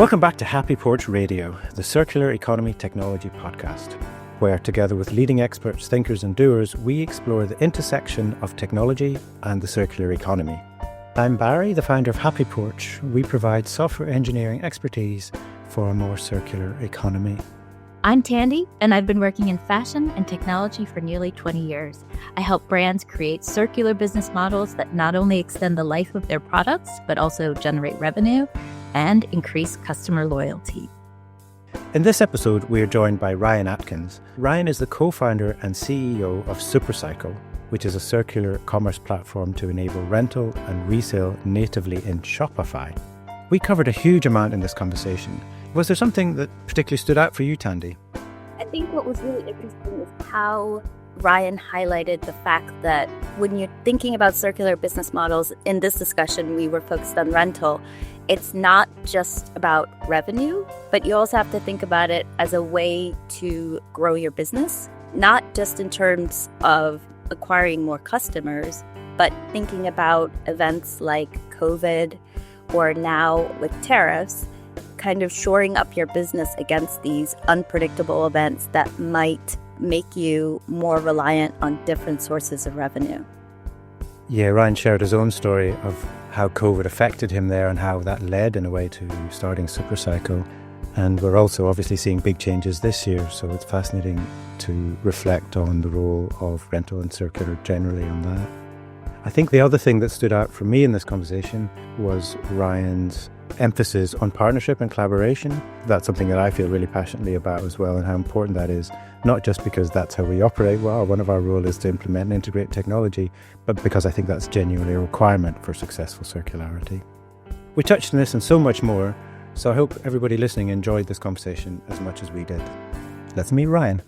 Welcome back to HappyPorch Radio, the circular economy technology podcast, where together with leading experts, thinkers and doers, we explore the intersection of technology and the circular economy. I'm Barry, the founder of HappyPorch. We provide software engineering expertise for a more circular economy. I'm Tandi, and I've been working in fashion and technology for nearly 20 years. I help brands create circular business models that not only extend the life of their products, but also generate revenue and increase customer loyalty. In this episode, we are joined by Ryan Atkins. Ryan is the co-founder and CEO of Supercycle, which is a circular commerce platform to enable rental and resale natively in Shopify. We covered a huge amount in this conversation. Was there something that particularly stood out for you, Tandi? I think what was really interesting is how Ryan highlighted the fact that when you're thinking about circular business models, in this discussion, we were focused on rental. It's not just about revenue, but you also have to think about it as a way to grow your business, not just in terms of acquiring more customers, but thinking about events like COVID or now with tariffs, kind of shoring up your business against these unpredictable events that might make you more reliant on different sources of revenue. Yeah, Ryan shared his own story of how COVID affected him there and how that led in a way to starting Supercycle. And we're also obviously seeing big changes this year, so it's fascinating to reflect on the role of rental and circular generally on that. I think the other thing that stood out for me in this conversation was Ryan's emphasis on partnership and collaboration. That's something that I feel really passionately about as well, and how important that is, not just because that's how we operate well, one of our roles is to implement and integrate technology, but because I think that's genuinely a requirement for successful circularity. We touched on this and so much more, so I hope everybody listening enjoyed this conversation as much as we did. Let's meet Ryan.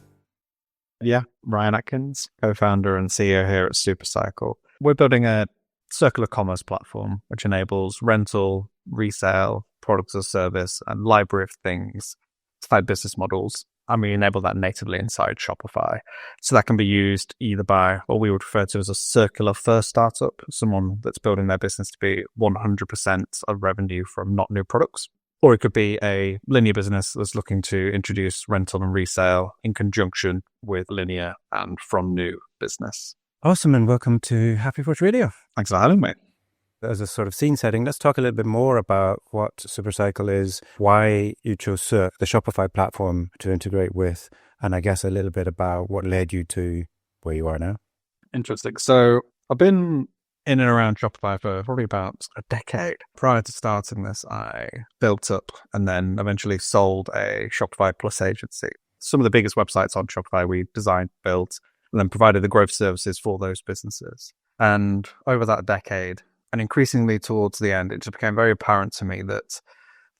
Yeah, Ryan Atkins, co-founder and CEO here at Supercycle. We're building a circular commerce platform which enables rental, resale, products as a service, and library of things type business models. And we enable that natively inside Shopify. So that can be used either by what we would refer to as a circular first startup, someone that's building their business to be 100% of revenue from not new products. Or it could be a linear business that's looking to introduce rental and resale in conjunction with linear and from new business. Awesome, and welcome to HappyPorch Radio. Thanks for having me. As a sort of scene setting, let's talk a little bit more about what Supercycle is, why you chose the Shopify platform to integrate with, and I guess a little bit about what led you to where you are now. Interesting. So I've been in and around Shopify for probably about a decade. Prior to starting this, I built up and then eventually sold a Shopify Plus agency. Some of the biggest websites on Shopify we designed, built, and then provided the growth services for those businesses. And over that decade, and increasingly towards the end, it just became very apparent to me that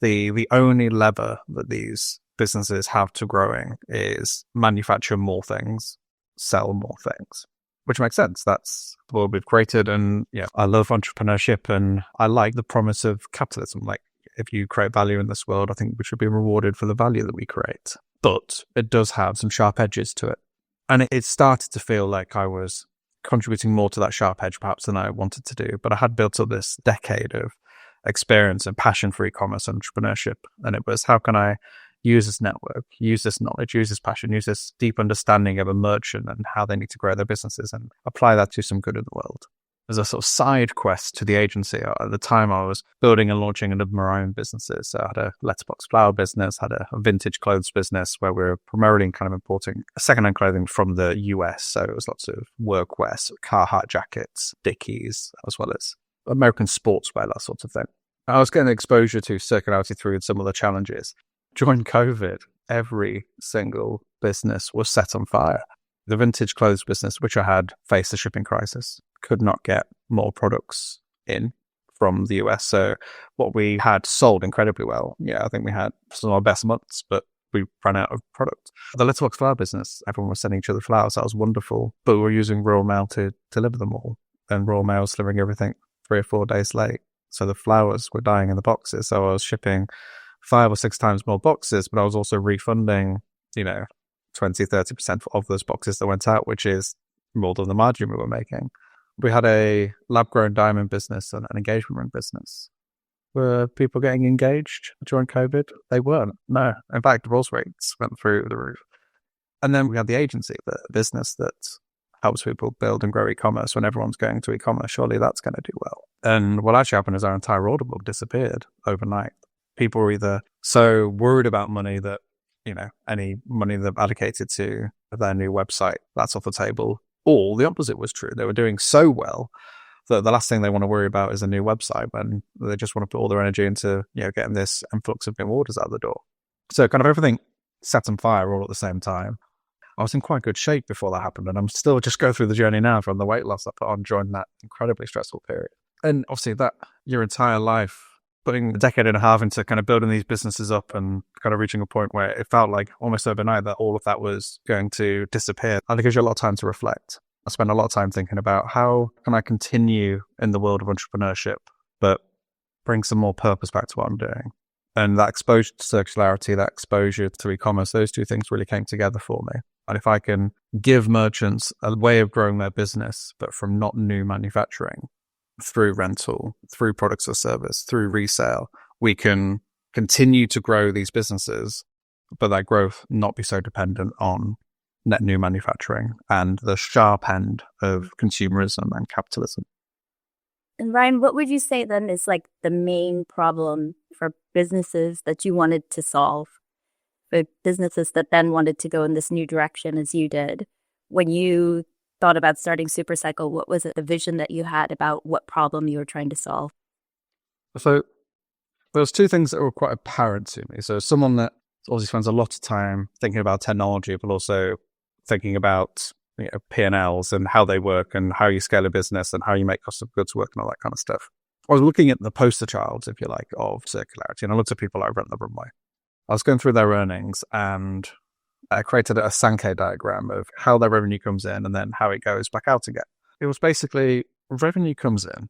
the only lever that these businesses have to growing is manufacture more things, sell more things, which makes sense. That's the world we've created. And yeah, I love entrepreneurship and I like the promise of capitalism. Like, if you create value in this world, I think we should be rewarded for the value that we create. But it does have some sharp edges to it. And it started to feel like I was contributing more to that sharp edge perhaps than I wanted to do. But I had built up this decade of experience and passion for e-commerce and entrepreneurship. And it was, how can I use this network, use this knowledge, use this passion, use this deep understanding of a merchant and how they need to grow their businesses and apply that to some good in the world. As a sort of side quest to the agency, at the time I was building and launching a number of my own businesses. So I had a letterbox flower business, had a vintage clothes business where we were primarily kind of importing secondhand clothing from the US. So it was lots of workwear, so Carhartt jackets, Dickies, as well as American sportswear, that sort of thing. I was getting exposure to circularity through some of the challenges. During COVID, every single business was set on fire. The vintage clothes business, which I had, faced a shipping crisis, could not get more products in from the US. So what we had sold incredibly well. Yeah, I think we had some of our best months, but we ran out of product. The letterbox flower business, everyone was sending each other flowers. That was wonderful. But we were using Royal Mail to deliver them all. And Royal Mail was delivering everything 3 or 4 days late. So the flowers were dying in the boxes. So I was shipping 5 or 6 times more boxes, but I was also refunding, 20-30% of those boxes that went out, which is more than the margin we were making. We had a lab-grown diamond business and an engagement ring business. Were people getting engaged during COVID? They weren't. No. In fact, divorce rates went through the roof. And then we had the agency, the business that helps people build and grow e-commerce. When everyone's going to e-commerce, surely that's going to do well. And what actually happened is our entire order book disappeared overnight. People were either so worried about money that, any money they've allocated to their new website, that's off the table. Or the opposite was true. They were doing so well that the last thing they want to worry about is a new website, when they just want to put all their energy into, getting this influx of new orders out the door. So kind of everything set on fire all at the same time. I was in quite good shape before that happened, and I'm still just going through the journey now from the weight loss I put on during that incredibly stressful period. And obviously that your entire life, putting a decade and a half into kind of building these businesses up and kind of reaching a point where it felt like almost overnight that all of that was going to disappear. And it gives you a lot of time to reflect. I spend a lot of time thinking about how can I continue in the world of entrepreneurship, but bring some more purpose back to what I'm doing. And that exposure to circularity, that exposure to e-commerce, those two things really came together for me. And if I can give merchants a way of growing their business, but from not new manufacturing, through rental, through products or service, through resale, we can continue to grow these businesses, but that growth not be so dependent on net new manufacturing and the sharp end of consumerism and capitalism. And Ryan, what would you say then is like the main problem for businesses that you wanted to solve, for businesses that then wanted to go in this new direction as you did? When you thought about starting Supercycle, what was it, the vision that you had about what problem you were trying to solve? So there was two things that were quite apparent to me. So someone that obviously spends a lot of time thinking about technology, but also thinking about P&Ls and how they work and how you scale a business and how you make cost of goods work and all that kind of stuff. I was looking at the poster child, if you like, of circularity, and I looked at people like Rent the Runway. I was going through their earnings and I created a Sankey diagram of how their revenue comes in and then how it goes back out again. It was basically revenue comes in,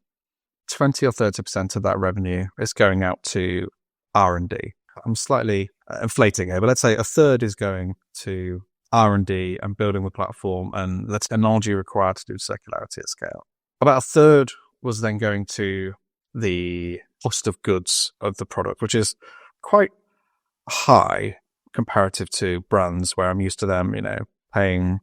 20 or 30% of that revenue is going out to R&D. I'm slightly inflating here, but let's say a third is going to R&D and building the platform and the technology required to do circularity at scale. About a third was then going to the cost of goods of the product, which is quite high comparative to brands where I'm used to them, paying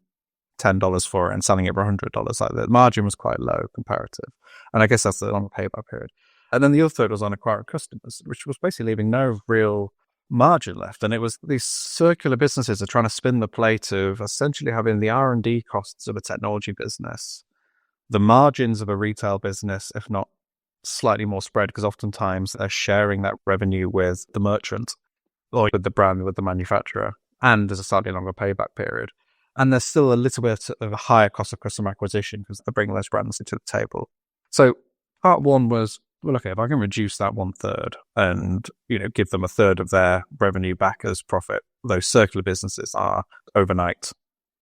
$10 for it and selling it for $100. Like the margin was quite low comparative. And I guess that's the long payback period. And then the other third was on acquiring customers, which was basically leaving no real margin left. And it was these circular businesses are trying to spin the plate of essentially having the R&D costs of a technology business, the margins of a retail business, if not slightly more spread, because oftentimes they're sharing that revenue with the merchant or with the brand, with the manufacturer, and there's a slightly longer payback period. And there's still a little bit of a higher cost of customer acquisition because they're bringing less brands into the table. So part one was, well, okay, if I can reduce that 1/3 and, give them a third of their revenue back as profit, those circular businesses are overnight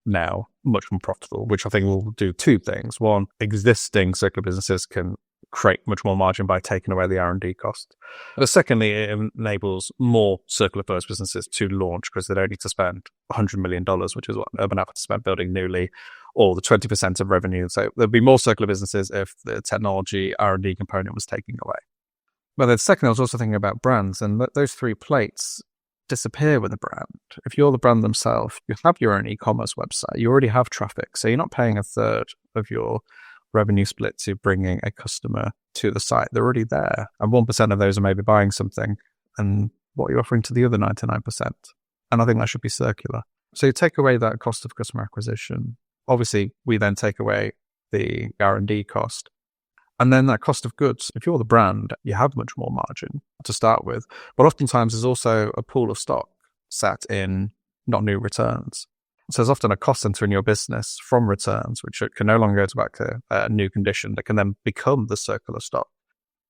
now much more profitable, which I think will do two things. One, existing circular businesses can create much more margin by taking away the R&D cost. But secondly, it enables more circular first businesses to launch because they don't need to spend $100 million, which is what Urban had to spend building Newly, or the 20% of revenue. So there'd be more circular businesses if the technology R&D component was taken away. But then second, I was also thinking about brands, and those three plates disappear with a brand. If you're the brand themselves, you have your own e-commerce website, you already have traffic, so you're not paying a third of your revenue split to bringing a customer to the site. They're already there. And 1% of those are maybe buying something. And what are you offering to the other 99%? And I think that should be circular. So you take away that cost of customer acquisition. Obviously, we then take away the R&D cost. And then that cost of goods, if you're the brand, you have much more margin to start with. But oftentimes there's also a pool of stock sat in not new returns. So there's often a cost center in your business from returns, which can no longer go back to a new condition that can then become the circular stock.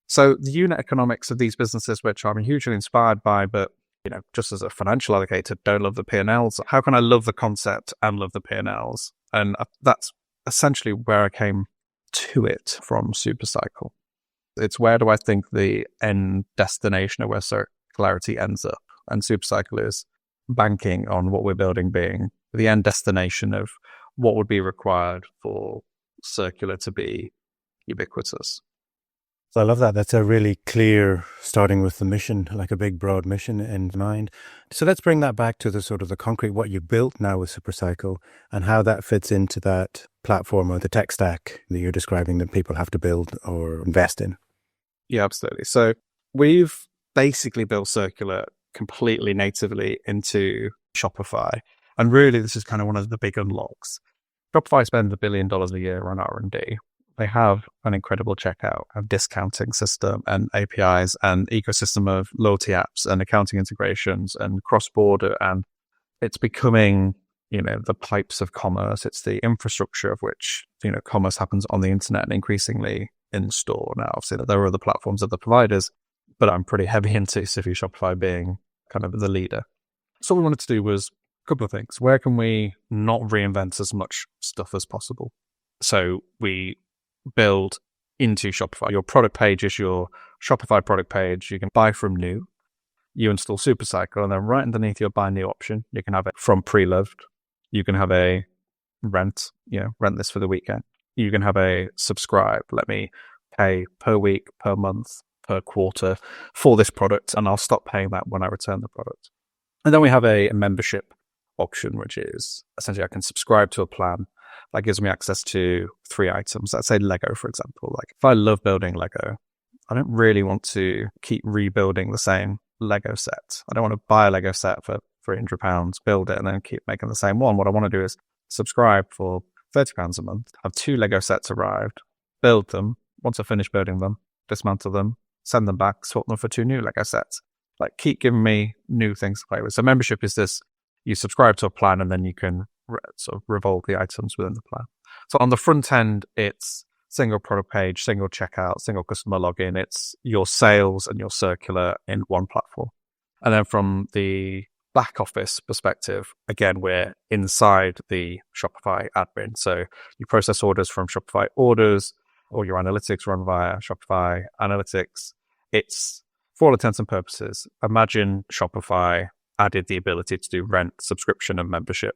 So the unit economics of these businesses, which I'm hugely inspired by, but just as a financial allocator, don't love the P&Ls. How can I love the concept and love the P&Ls? And that's essentially where I came to it from Supercycle. It's where do I think the end destination of where circularity ends up? And Supercycle is banking on what we're building being the end destination of what would be required for circular to be ubiquitous. So I love that. That's a really clear starting with the mission, like a big broad mission in mind. So let's bring that back to the sort of the concrete, what you built now with Supercycle and how that fits into that platform or the tech stack that you're describing that people have to build or invest in. Yeah, absolutely. So we've basically built Circular completely natively into Shopify. And really, this is kind of one of the big unlocks. Shopify spends $1 billion a year on R&D. They have an incredible checkout and discounting system and APIs and ecosystem of loyalty apps and accounting integrations and cross-border. And it's becoming, the pipes of commerce. It's the infrastructure of which, commerce happens on the internet and increasingly in store. Now, obviously, there are other platforms, other providers, but I'm pretty heavy into Shopify being kind of the leader. So what we wanted to do was a couple of things. Where can we not reinvent as much stuff as possible? So we build into Shopify. Your product page is your Shopify product page. You can buy from new. You install Supercycle, and then right underneath your buy new option, you can have it from pre-loved. You can have a rent, rent this for the weekend. You can have a subscribe. Let me pay per week, per month, per quarter for this product, and I'll stop paying that when I return the product. And then we have a membership option, which is essentially I can subscribe to a plan that gives me access to 3 items. Let's say Lego, for example. Like if I love building Lego, I don't really want to keep rebuilding the same Lego set. I don't want to buy a Lego set for £300, build it, and then keep making the same one. What I want to do is subscribe for £30 a month, have 2 Lego sets arrived, build them. Once I finish building them, dismantle them, send them back, swap them for 2 new Lego sets. Like keep giving me new things to play with. So membership is this, you subscribe to a plan and then you can sort of revolve the items within the plan. So on the front end, it's single product page, single checkout, single customer login. It's your sales and your Circular in one platform. And then from the back office perspective, again, we're inside the Shopify admin. So you process orders from Shopify orders, or your analytics run via Shopify analytics. It's, for all intents and purposes, imagine Shopify added the ability to do rent, subscription, and membership.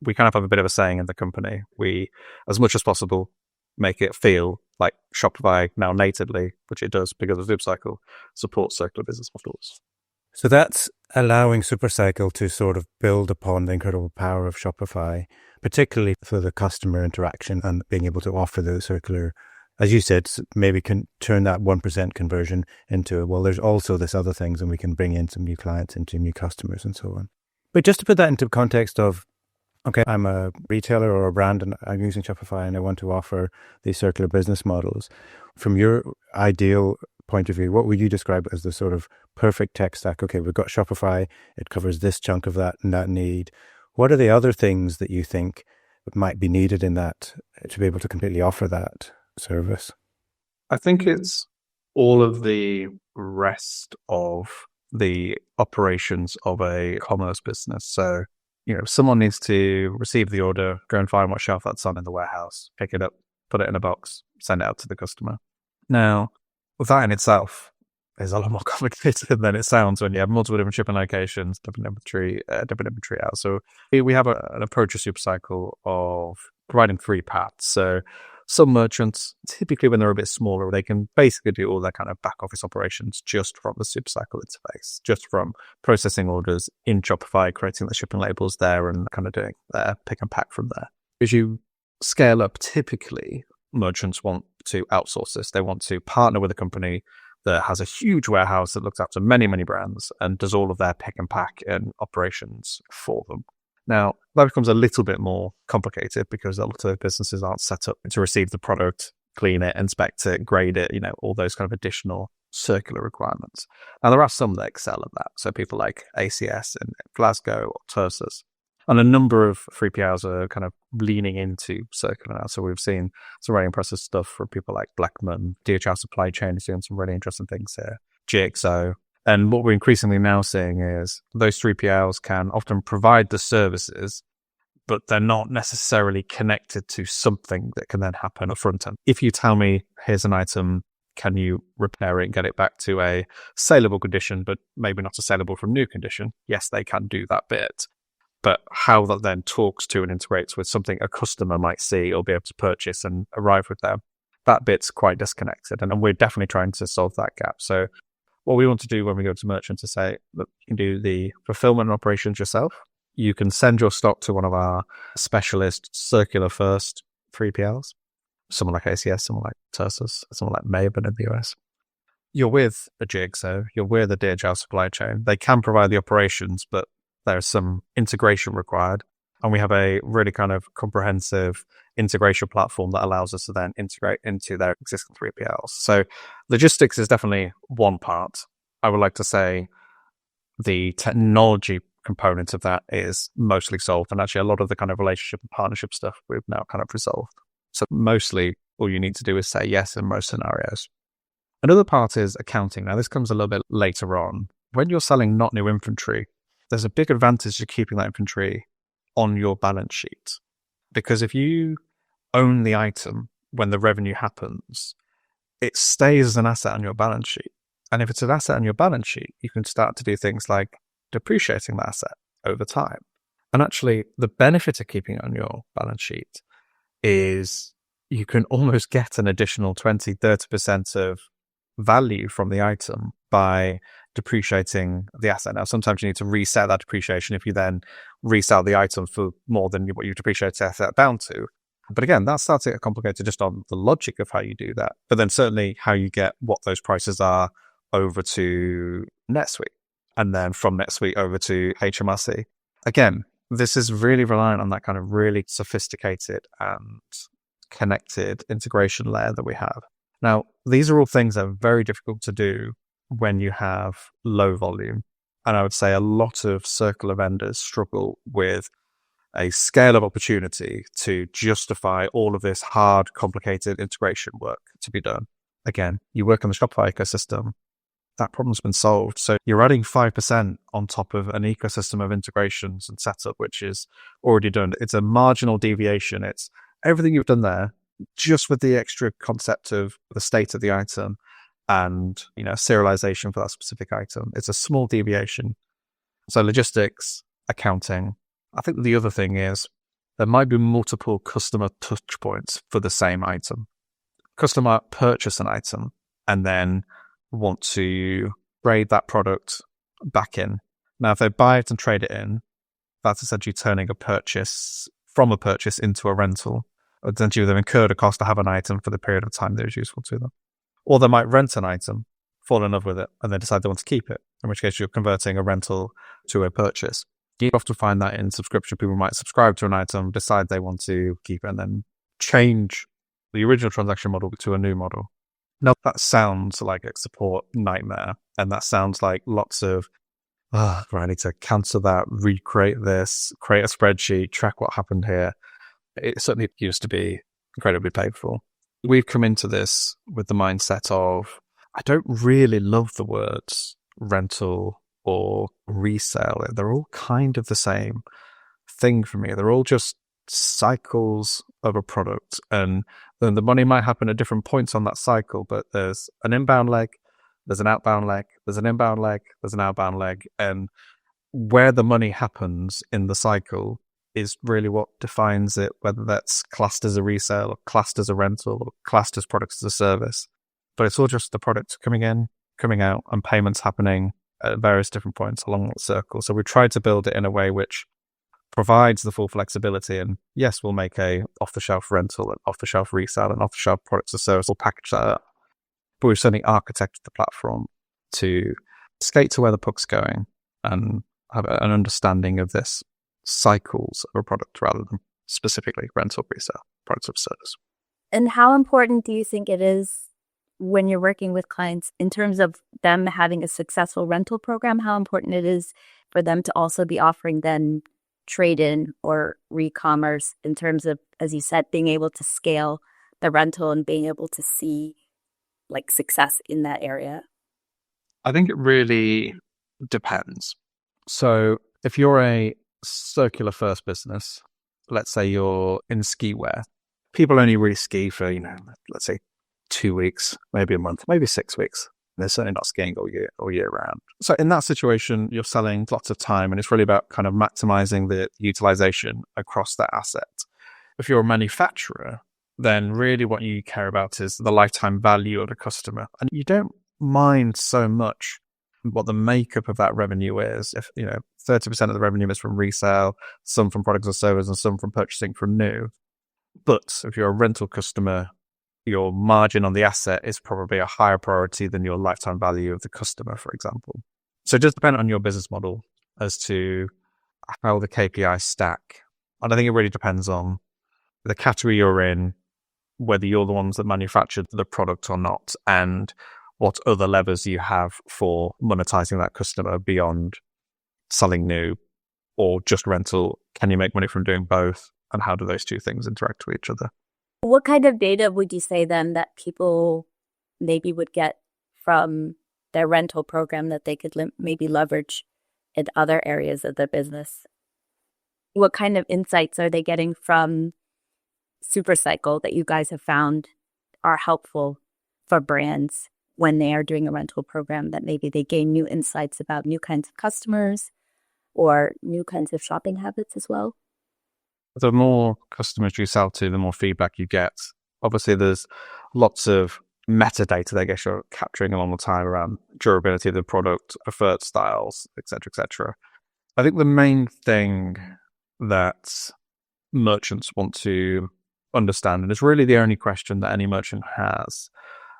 We kind of have a bit of a saying in the company. We, as much as possible, make it feel like Shopify now natively, which it does because of Supercycle, supports circular business models. So that's allowing Supercycle to sort of build upon the incredible power of Shopify, particularly for the customer interaction and being able to offer the circular, as you said, maybe can turn that 1% conversion into, well, there's also this other things and we can bring in some new clients into new customers and so on. But just to put that into context of, okay, I'm a retailer or a brand and I'm using Shopify and I want to offer these circular business models. From your ideal point of view, what would you describe as the sort of perfect tech stack? Okay, we've got Shopify, it covers this chunk of that and that need. What are the other things that you think might be needed in that to be able to completely offer that service? I think it's all of the rest of the operations of a commerce business. So, someone needs to receive the order, go and find what shelf that's on in the warehouse, pick it up, put it in a box, send it out to the customer. Now, that in itself is a lot more complicated than it sounds when you have multiple different shipping locations, different inventory out. So we have an approach to Supercycle of providing 3 paths. So some merchants, typically when they're a bit smaller, they can basically do all their kind of back office operations just from the Supercycle interface, just from processing orders in Shopify, creating the shipping labels there and kind of doing their pick and pack from there. As you scale up, typically merchants want to outsource this. They want to partner with a company that has a huge warehouse that looks after many, many brands and does all of their pick and pack and operations for them. Now, that becomes a little bit more complicated because a lot of businesses aren't set up to receive the product, clean it, inspect it, grade it, all those kind of additional circular requirements. Now, there are some that excel at that. So people like ACS in Glasgow or Tersus. And a number of 3PLs are kind of leaning into circular now. So we've seen some really impressive stuff from people like Blackman. DHL Supply Chain is doing some really interesting things here. GXO. And what we're increasingly now seeing is those 3PLs can often provide the services, but they're not necessarily connected to something that can then happen up front end. If you tell me, here's an item, can you repair it and get it back to a saleable condition, but maybe not a saleable from new condition? Yes, they can do that bit. But how that then talks to and integrates with something a customer might see or be able to purchase and arrive with them, that bit's quite disconnected. And we're definitely trying to solve that gap. So what we want to do when we go to merchants is say, look, you can do the fulfillment operations yourself. You can send your stock to one of our specialist circular first 3PLs, someone like ACS, someone like Tersus, someone like Maven in the US. You're with a jig, so you're with a DHL supply chain. They can provide the operations, but there's some integration required. And we have a really kind of comprehensive integration platform that allows us to then integrate into their existing 3PLs. So logistics is definitely one part. I would like to say the technology component of that is mostly solved. And actually a lot of the kind of relationship and partnership stuff we've now kind of resolved. So mostly all you need to do is say yes in most scenarios. Another part is accounting. Now this comes a little bit later on. When you're selling not new inventory, there's a big advantage to keeping that inventory on your balance sheet. Because if you own the item when the revenue happens, it stays as an asset on your balance sheet. And if it's an asset on your balance sheet, you can start to do things like depreciating the asset over time. And actually, the benefit of keeping it on your balance sheet is you can almost get an additional 20-30% of value from the item by depreciating the asset. Now, sometimes you need to reset that depreciation if you then resell the item for more than what you depreciate the asset down to. But again, that starts to get complicated just on the logic of how you do that. But then certainly how you get what those prices are over to NetSuite, and then from NetSuite over to HMRC. Again, this is really reliant on that kind of really sophisticated and connected integration layer that we have. Now, these are all things that are very difficult to do when you have low volume. And I would say a lot of circular vendors struggle with a scale of opportunity to justify all of this hard, complicated integration work to be done. Again, you work on the Shopify ecosystem, that problem's been solved. So you're adding 5% on top of an ecosystem of integrations and setup, which is already done. It's a marginal deviation. It's everything you've done there, just with the extra concept of the state of the item and, serialization for that specific item. It's a small deviation. So logistics, accounting. I think the other thing is there might be multiple customer touch points for the same item. Customer purchase an item and then want to trade that product back in. Now, if they buy it and trade it in, that's essentially turning a purchase from a purchase into a rental. Essentially, they've incurred a cost to have an item for the period of time that is useful to them. Or they might rent an item, fall in love with it, and then decide they want to keep it, in which case you're converting a rental to a purchase. You often find that in subscription. People might subscribe to an item, decide they want to keep it, and then change the original transaction model to a new model. Now, that sounds like a support nightmare, and that sounds like lots of, I need to cancel that, recreate this, create a spreadsheet, track what happened here. It certainly used to be incredibly painful. We've come into this with the mindset of, I don't really love the words rental or resale. They're all kind of the same thing for me. They're all just cycles of a product, and then the money might happen at different points on that cycle, but there's an inbound leg, there's an outbound leg, there's an inbound leg, there's an outbound leg, and where the money happens in the cycle is really what defines it, whether that's classed as a resale or classed as a rental or classed as products as a service. But it's all just the product coming in, coming out, and payments happening at various different points along that circle. So we tried to build it in a way which provides the full flexibility. And yes, we'll make a off-the-shelf rental and off-the-shelf resale and off-the-shelf products as a service. We'll package that up. But we've certainly architected the platform to skate to where the puck's going and have an understanding of this cycles of a product rather than specifically rental, resale, products of service. And how important do you think it is when you're working with clients in terms of them having a successful rental program, how important it is for them to also be offering then trade-in or re-commerce in terms of, as you said, being able to scale the rental and being able to see like success in that area? I think it really depends. So if you're a circular first business, let's say you're in ski wear, people only really ski for, let's say 2 weeks, maybe a month, maybe 6 weeks. They're certainly not skiing all year round. So in that situation, you're selling lots of time, and it's really about kind of maximizing the utilization across that asset. If you're a manufacturer, then really what you care about is the lifetime value of the customer. And you don't mind so much what the makeup of that revenue is. If 30% of the revenue is from resale, some from products or services, and some from purchasing from new. But if you're a rental customer, your margin on the asset is probably a higher priority than your lifetime value of the customer, for example. So it does depend on your business model as to how the KPIs stack. And I think it really depends on the category you're in, whether you're the ones that manufactured the product or not, and what other levers you have for monetizing that customer beyond selling new or just rental. Can you make money from doing both? And how do those two things interact with each other? What kind of data would you say then that people maybe would get from their rental program that they could maybe leverage in other areas of their business? What kind of insights are they getting from Supercycle that you guys have found are helpful for brands when they are doing a rental program, that maybe they gain new insights about new kinds of customers or new kinds of shopping habits as well? The more customers you sell to, the more feedback you get. Obviously, there's lots of metadata that I guess you're capturing along the time around durability of the product, preferred styles, etc., etc. I think the main thing that merchants want to understand, and it's really the only question that any merchant has,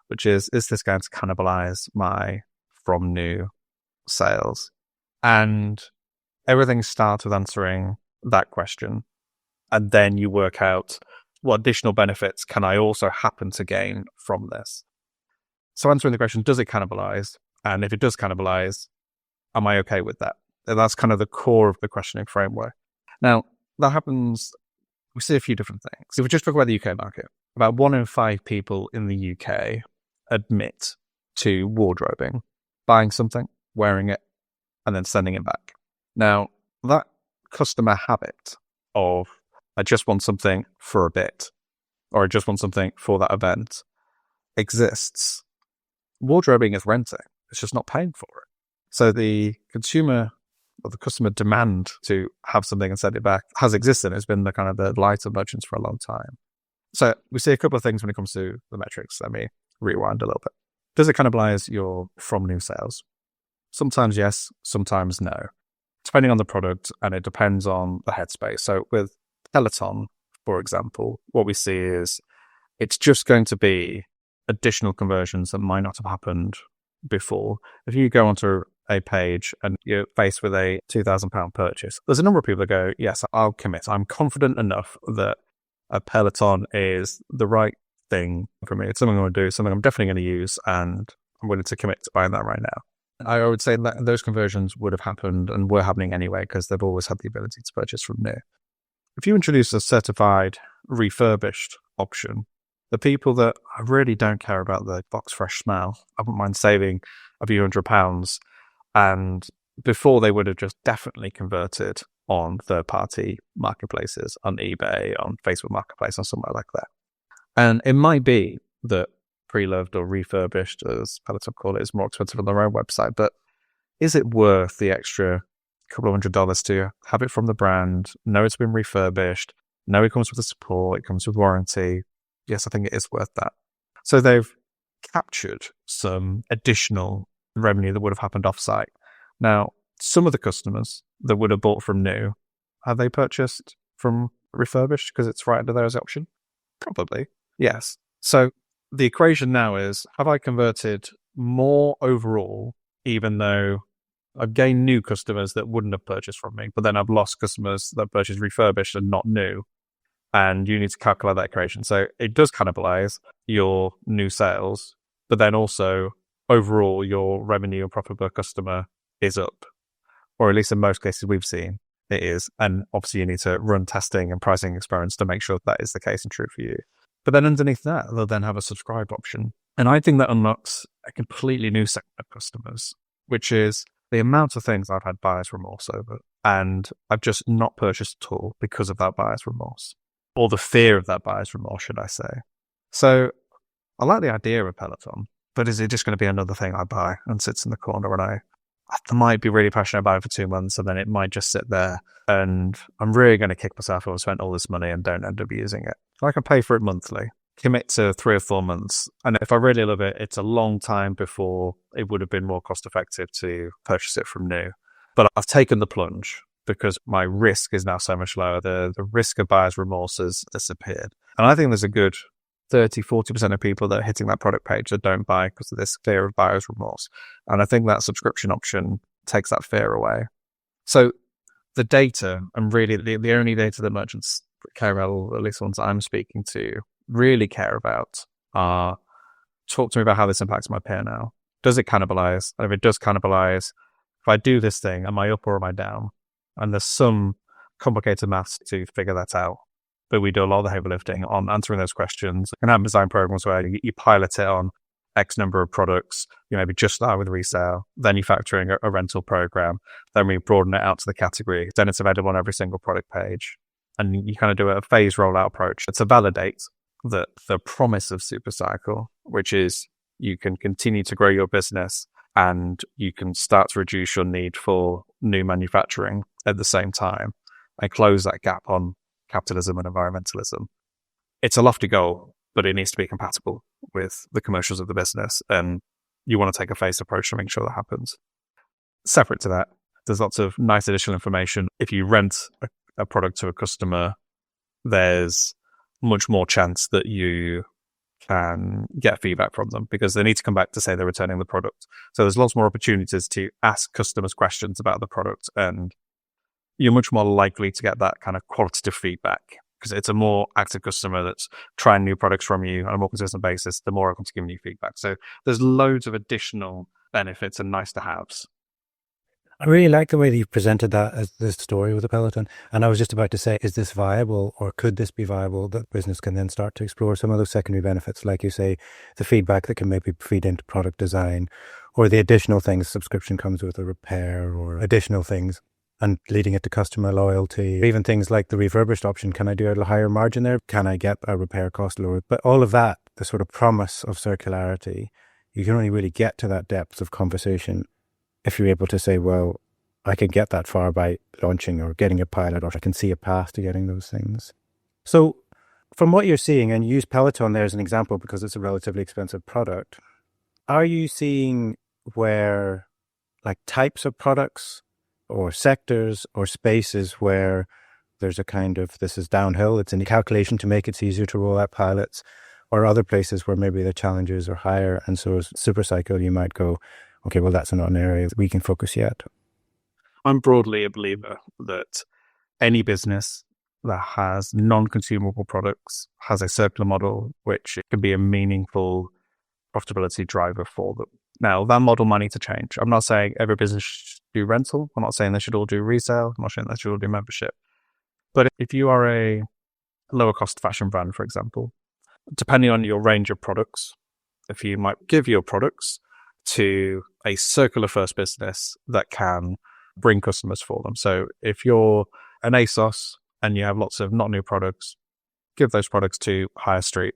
which is this going to cannibalize my from new sales? And everything starts with answering that question. And then you work out what additional benefits can I also happen to gain from this. So answering the question, does it cannibalize? And if it does cannibalize, am I okay with that? And that's kind of the core of the questioning framework. Now, that happens, we see a few different things. If we just talk about the UK market, about 1 in 5 people in the UK admit to wardrobing, buying something, wearing it, and then sending it back. Now, that customer habit of I just want something for a bit, or I just want something for that event, exists. Wardrobing is renting. It's just not paying for it. So the consumer or the customer demand to have something and send it back has existed. It's been the kind of the light of merchants for a long time. So we see a couple of things when it comes to the metrics. Let me rewind a little bit. Does it cannibalize your from new sales? Sometimes yes, sometimes no. Depending on the product, and it depends on the headspace. So with Peloton, for example, what we see is it's just going to be additional conversions that might not have happened before. If you go onto a page and you're faced with a £2,000 purchase, there's a number of people that go, yes, I'll commit. I'm confident enough that a Peloton is the right thing for me. It's something I'm going to do, something I'm definitely going to use, and I'm willing to commit to buying that right now. I would say that those conversions would have happened and were happening anyway because they've always had the ability to purchase from new. If you introduce a certified refurbished option, the people that really don't care about the box fresh smell, I wouldn't mind saving a few £100s, and before they would have just definitely converted on third-party marketplaces, on eBay, on Facebook Marketplace, or somewhere like that. And it might be that pre-loved or refurbished, as Peloton call it, is more expensive on their own website, but is it worth the extra couple of $100s to have it from the brand, know it's been refurbished, know it comes with the support, it comes with warranty? Yes, I think it is worth that. So they've captured some additional revenue that would have happened off-site. Now, some of the customers that would have bought from new, have they purchased from refurbished because it's right under there as an option? Probably, yes. So the equation now is, have I converted more overall, even though I've gained new customers that wouldn't have purchased from me, but then I've lost customers that purchased refurbished and not new? And you need to calculate that equation. So it does cannibalize your new sales, but then also overall your revenue and profit per customer is up. Or at least in most cases we've seen it is. And obviously you need to run testing and pricing experiments to make sure that is the case and true for you. But then underneath that, they'll then have a subscribe option. And I think that unlocks a completely new segment of customers, which is the amount of things I've had buyer's remorse over. And I've just not purchased at all because of that buyer's remorse, or the fear of that buyer's remorse, should I say. So I like the idea of Peloton, but is it just going to be another thing I buy and sits in the corner and I I might be really passionate about it for 2 months and then it might just sit there and I'm really going to kick myself if I've spent all this money and don't end up using it. I can pay for it monthly, commit to 3 or 4 months. And if I really love it, it's a long time before it would have been more cost effective to purchase it from new. But I've taken the plunge because my risk is now so much lower. The risk of buyer's remorse has disappeared. And I think there's a good 30-40% of people that are hitting that product page that don't buy because of this fear of buyer's remorse. And I think that subscription option takes that fear away. So the data, and really the only data that merchants care about, or at least the ones I'm speaking to, really care about are, talk to me about how this impacts my P&L. Does it cannibalize? And if it does cannibalize, if I do this thing, am I up or am I down? And there's some complicated maths to figure that out. But we do a lot of the heavy lifting on answering those questions. And have design programs where you pilot it on X number of products. You maybe just start with resale, then you factor in a rental program, then we broaden it out to the category. Then it's available on every single product page. And you kind of do a phase rollout approach to validate that the promise of Supercycle, which is you can continue to grow your business and you can start to reduce your need for new manufacturing at the same time and close that gap on capitalism and environmentalism. It's a lofty goal, but it needs to be compatible with the commercials of the business. And you want to take a phased approach to make sure that happens. Separate to that, there's lots of nice additional information. If you rent a product to a customer, there's much more chance that you can get feedback from them because they need to come back to say they're returning the product. So there's lots more opportunities to ask customers questions about the product, and you're much more likely to get that kind of qualitative feedback because it's a more active customer that's trying new products from you on a more consistent basis, the more open to giving you feedback. So there's loads of additional benefits and nice to haves. I really like the way that you presented that as this story with the Peloton. And I was just about to say, is this viable or could this be viable that business can then start to explore some of those secondary benefits, like you say, the feedback that can maybe feed into product design or the additional things subscription comes with, a repair or additional things, and leading it to customer loyalty, even things like the refurbished option. Can I do a higher margin there? Can I get a repair cost lower? But all of that, the sort of promise of circularity, you can only really get to that depth of conversation if you're able to say, well, I can get that far by launching or getting a pilot, or I can see a path to getting those things. So from what you're seeing, and you use Peloton there as an example because it's a relatively expensive product, are you seeing where like types of products or sectors or spaces where there's a kind of, this is downhill, it's in the calculation to make it easier to roll out pilots, or other places where maybe the challenges are higher, and so as Supercycle you might go, okay, well, that's not an area that we can focus yet? I'm broadly a believer that any business that has non-consumable products has a circular model, which can be a meaningful profitability driver for them. Now, that model might need to change. I'm not saying every business should do rental. I'm not saying they should all do resale. I'm not saying they should all do membership. But if you are a lower cost fashion brand, for example, depending on your range of products, if you might give your products to a circular first business that can bring customers for them. So if you're an ASOS and you have lots of not new products, give those products to Higher Street,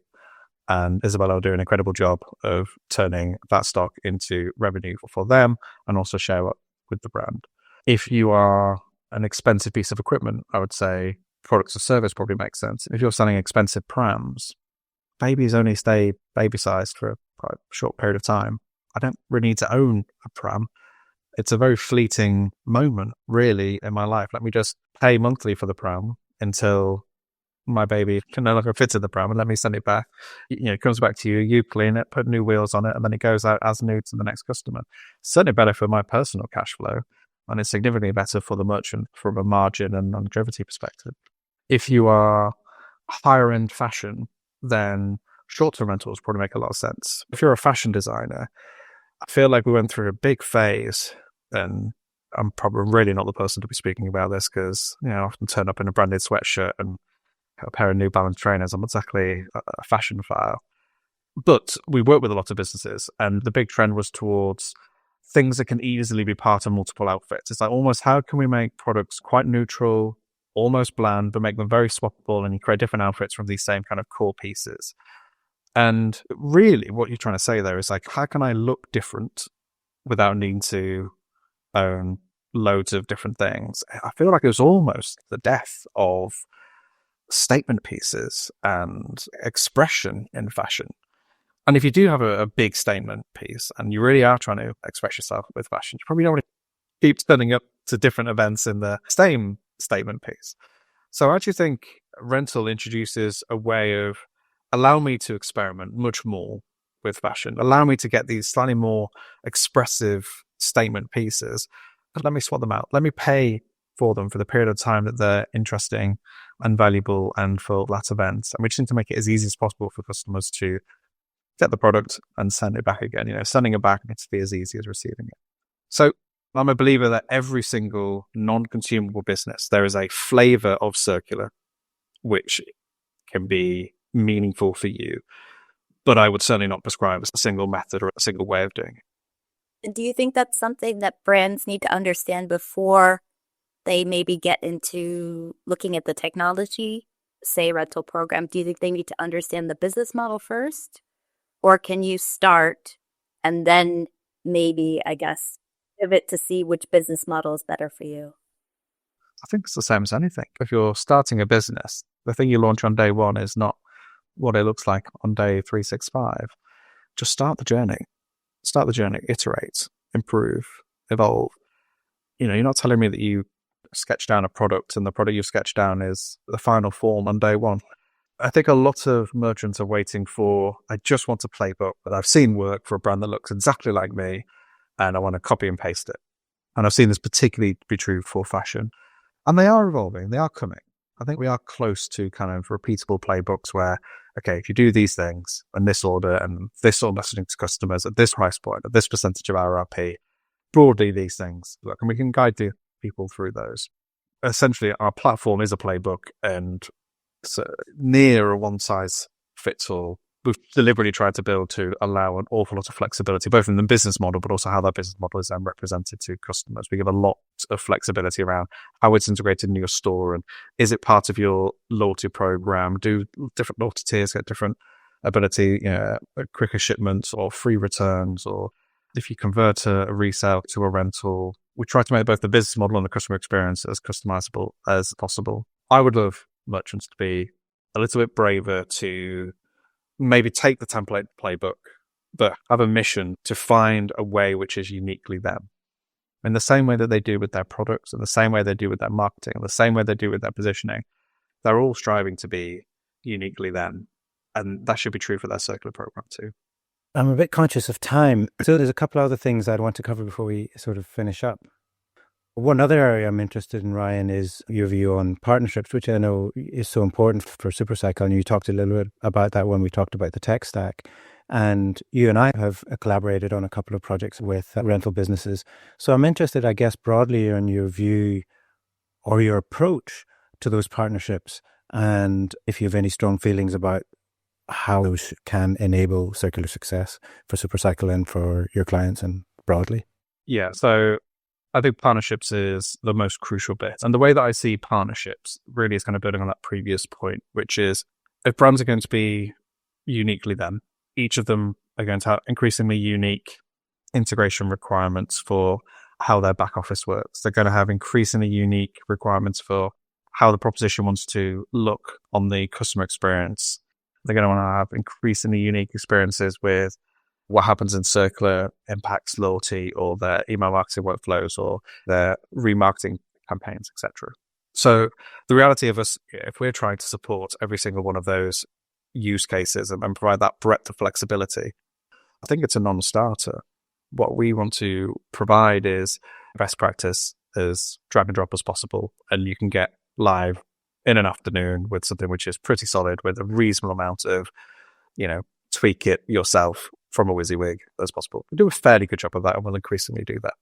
and Isabella will do an incredible job of turning that stock into revenue for them and also share it with the brand. If you are an expensive piece of equipment, I would say products or service probably makes sense. If you're selling expensive prams, babies only stay baby-sized for quite a short period of time. I don't really need to own a pram. It's a very fleeting moment, really, in my life. Let me just pay monthly for the pram until my baby can no longer fit in the pram, and let me send it back. It comes back to you, you clean it, put new wheels on it, and then it goes out as new to the next customer. It's certainly better for my personal cash flow, and it's significantly better for the merchant from a margin and longevity perspective. If you are higher end fashion, then short-term rentals probably make a lot of sense. If you're a fashion designer, I feel like we went through a big phase, and I'm probably really not the person to be speaking about this because, I often turn up in a branded sweatshirt and a pair of New Balance trainers. I'm not exactly a fashion file. But we work with a lot of businesses, and the big trend was towards things that can easily be part of multiple outfits. It's like almost how can we make products quite neutral, almost bland, but make them very swappable, and you create different outfits from these same kind of core pieces. And really what you're trying to say there is like, how can I look different without needing to own loads of different things. I feel like it was almost the death of statement pieces and expression in fashion. And if you do have a big statement piece and you really are trying to express yourself with fashion, you probably don't want to keep turning up to different events in the same statement piece. So I actually think rental introduces a way of allowing me to experiment much more with fashion, allow me to get these slightly more expressive statement pieces, and let me swap them out. Let me pay for them for the period of time that they're interesting and valuable and for that event. And we just need to make it as easy as possible for customers to get the product and send it back again. Sending it back needs to be as easy as receiving it. So I'm a believer that every single non-consumable business, there is a flavor of circular, which can be meaningful for you. But I would certainly not prescribe a single method or a single way of doing it. Do you think that's something that brands need to understand before they maybe get into looking at the technology, say rental program? Do you think they need to understand the business model first? Or can you start and then maybe, I guess, pivot to see which business model is better for you? I think it's the same as anything. If you're starting a business, the thing you launch on day one is not what it looks like on day 365. Just start the journey. Iterate, improve, evolve. You're not telling me that you sketch down a product and the product you've sketched down is the final form on day one. I think a lot of merchants are waiting for, I just want a playbook that I've seen work for a brand that looks exactly like me and I want to copy and paste it. And I've seen this particularly be true for fashion. And they are evolving. They are coming. I think we are close to kind of repeatable playbooks where, okay, if you do these things and this order and this sort of messaging to customers at this price point, at this percentage of RRP, broadly these things, look, and we can guide the people through those. Essentially, our platform is a playbook and it's near a one-size-fits-all. We've deliberately tried to build to allow an awful lot of flexibility, both in the business model, but also how that business model is then represented to customers. We give a lot of flexibility around how it's integrated in your store and is it part of your loyalty program? Do different loyalty tiers get different ability, quicker shipments or free returns? Or if you convert a resale to a rental, we try to make both the business model and the customer experience as customizable as possible. I would love merchants to be a little bit braver to maybe take the template playbook, but have a mission to find a way which is uniquely them. In the same way that they do with their products, in the same way they do with their marketing, in the same way they do with their positioning, they're all striving to be uniquely them. And that should be true for their circular program too. I'm a bit conscious of time. So there's a couple other things I'd want to cover before we sort of finish up. One other area I'm interested in, Ryan, is your view on partnerships, which I know is so important for Supercycle. And you talked a little bit about that when we talked about the tech stack. And you and I have collaborated on a couple of projects with rental businesses. So I'm interested, I guess, broadly in your view or your approach to those partnerships. And if you have any strong feelings about how those can enable circular success for Supercycle and for your clients and broadly. Yeah, so I think partnerships is the most crucial bit. And the way that I see partnerships really is kind of building on that previous point, which is if brands are going to be uniquely them, each of them are going to have increasingly unique integration requirements for how their back office works. They're going to have increasingly unique requirements for how the proposition wants to look on the customer experience. They're going to want to have increasingly unique experiences with what happens in circular impacts loyalty or their email marketing workflows or their remarketing campaigns, etc. So the reality of us, if we're trying to support every single one of those use cases and provide that breadth of flexibility, I think it's a non-starter. What we want to provide is best practice as drag and drop as possible, and you can get live in an afternoon with something which is pretty solid with a reasonable amount of, tweak it yourself from a WYSIWYG as possible. We do a fairly good job of that and we'll increasingly do that.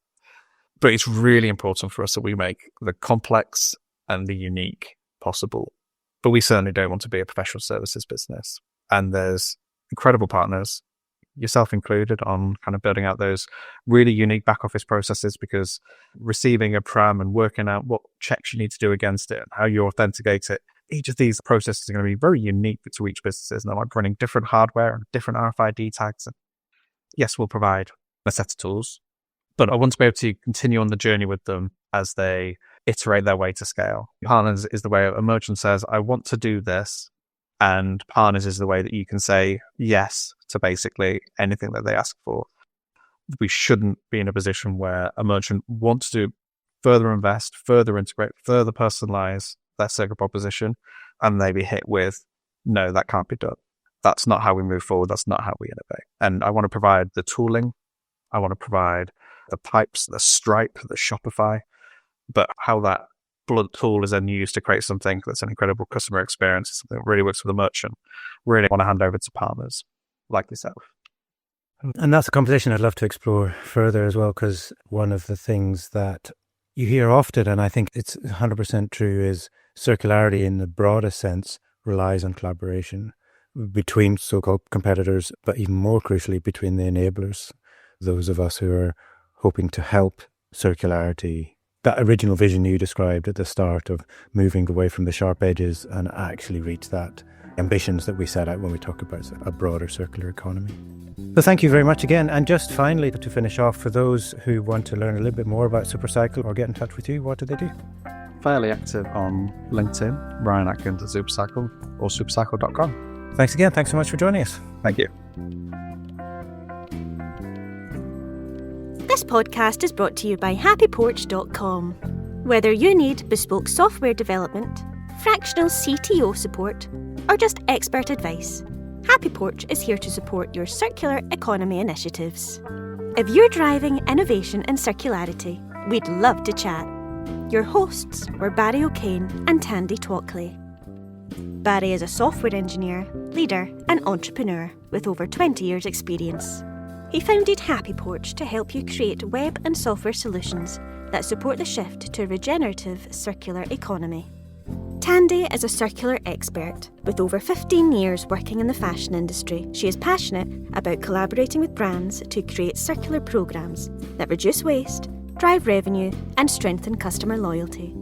But it's really important for us that we make the complex and the unique possible. But we certainly don't want to be a professional services business. And there's incredible partners, yourself included, on kind of building out those really unique back office processes, because receiving a pram and working out what checks you need to do against it and how you authenticate it, each of these processes are going to be very unique to each business, and they're like running different hardware and different RFID tags. And yes, we'll provide a set of tools, But I want to be able to continue on the journey with them as they iterate their way to scale. Partners is the way a merchant says, I want to do this. And partners is the way that you can say yes to basically anything that they ask for. We shouldn't be in a position where a merchant wants to further invest, further integrate, further personalize their circular proposition, and they be hit with, no, that can't be done. That's not how we move forward. That's not how we innovate. And I want to provide the tooling. I want to provide the pipes, the Stripe, the Shopify, but how that blunt tool is then used to create something that's an incredible customer experience, something that really works for the merchant, really want to hand over to partners like yourself. And that's a conversation I'd love to explore further as well, because one of the things that you hear often, and I think it's 100% true, is circularity in the broadest sense relies on collaboration between so-called competitors, but even more crucially between the enablers, those of us who are hoping to help circularity. That original vision you described at the start of moving away from the sharp edges and actually reach that ambitions that we set out when we talk about a broader circular economy. So thank you very much again. And just finally, to finish off, for those who want to learn a little bit more about Supercycle or get in touch with you, what do they do? Fairly active on LinkedIn, Ryan Atkins at Supercycle, or supercycle.com. Thanks again. Thanks so much for joining us. Thank you. This podcast is brought to you by HappyPorch.com. Whether you need bespoke software development, fractional CTO support, or just expert advice, HappyPorch is here to support your circular economy initiatives. If you're driving innovation and circularity, we'd love to chat. Your hosts were Barry O'Kane and Tandi Tuakli. Barry is a software engineer, leader, and entrepreneur with over 20 years' experience. He founded HappyPorch to help you create web and software solutions that support the shift to a regenerative circular economy. Tandi is a circular expert with over 15 years working in the fashion industry. She is passionate about collaborating with brands to create circular programs that reduce waste, drive revenue, and strengthen customer loyalty.